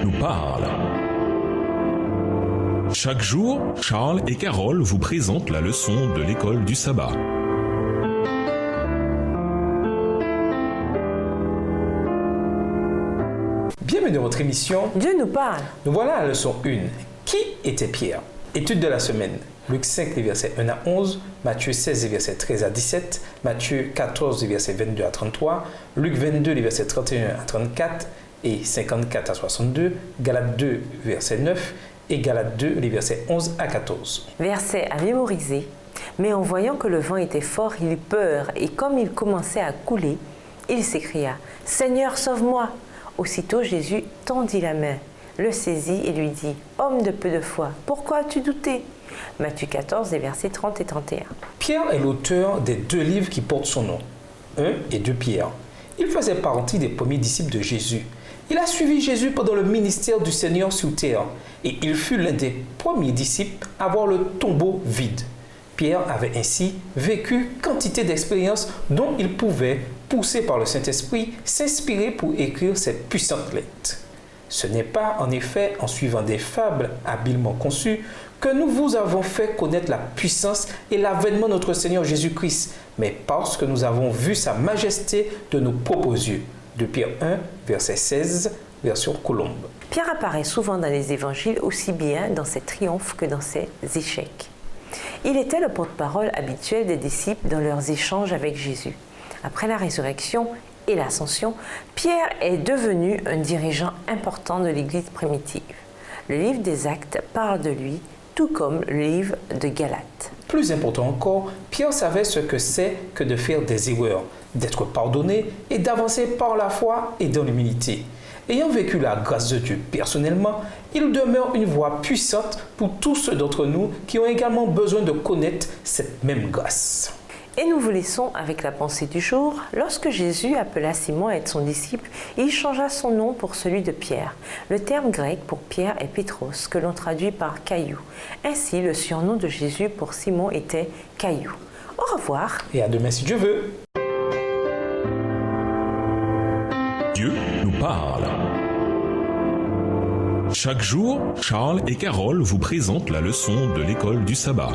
nous parle. Chaque jour, Charles et Carole vous présentent la leçon de l'école du sabbat. Bienvenue dans votre émission Dieu nous parle. Nous voilà à la leçon 1. Qui était Pierre? Étude de la semaine. Luc 5, les versets 1 à 11, Matthieu 16, les versets 13 à 17, Matthieu 14, les versets 22 à 33, Luc 22, les versets 31 à 34 et 54 à 62, Galates 2, verset 9 et Galates 2, les versets 11 à 14. Verset à mémoriser. Mais en voyant que le vent était fort, il eut peur, et comme il commençait à couler, il s'écria « Seigneur, sauve-moi !» Aussitôt Jésus tendit la main, le saisit et lui dit « Homme de peu de foi, pourquoi as-tu douté ?» Matthieu 14, les versets 30 et 31. Pierre est l'auteur des 2 livres qui portent son nom, 1 et 2 Pierre. Il faisait partie des premiers disciples de Jésus. Il a suivi Jésus pendant le ministère du Seigneur sur terre et il fut l'un des premiers disciples à voir le tombeau vide. Pierre avait ainsi vécu quantité d'expériences dont il pouvait, poussé par le Saint-Esprit, s'inspirer pour écrire cette puissante lettre. Ce n'est pas, en effet, en suivant des fables habilement conçues que nous vous avons fait connaître la puissance et l'avènement de notre Seigneur Jésus-Christ, mais parce que nous avons vu sa majesté de nos propres yeux. De Pierre 1, verset 16, version Colombe. Pierre apparaît souvent dans les évangiles, aussi bien dans ses triomphes que dans ses échecs. Il était le porte-parole habituel des disciples dans leurs échanges avec Jésus. Après la résurrection et l'ascension, Pierre est devenu un dirigeant important de l'Église primitive. Le livre des Actes parle de lui, tout comme le livre de Galates. Plus important encore, Pierre savait ce que c'est que de faire des erreurs, d'être pardonné et d'avancer par la foi et dans l'humilité. Ayant vécu la grâce de Dieu personnellement, il demeure une voix puissante pour tous ceux d'entre nous qui ont également besoin de connaître cette même grâce. Et nous vous laissons avec la pensée du jour. Lorsque Jésus appela Simon à être son disciple, il changea son nom pour celui de Pierre. Le terme grec pour Pierre est Pétros, que l'on traduit par caillou. Ainsi, le surnom de Jésus pour Simon était Caillou. Au revoir. Et à demain si Dieu veut. Dieu nous parle. Chaque jour, Charles et Carole vous présentent la leçon de l'école du sabbat.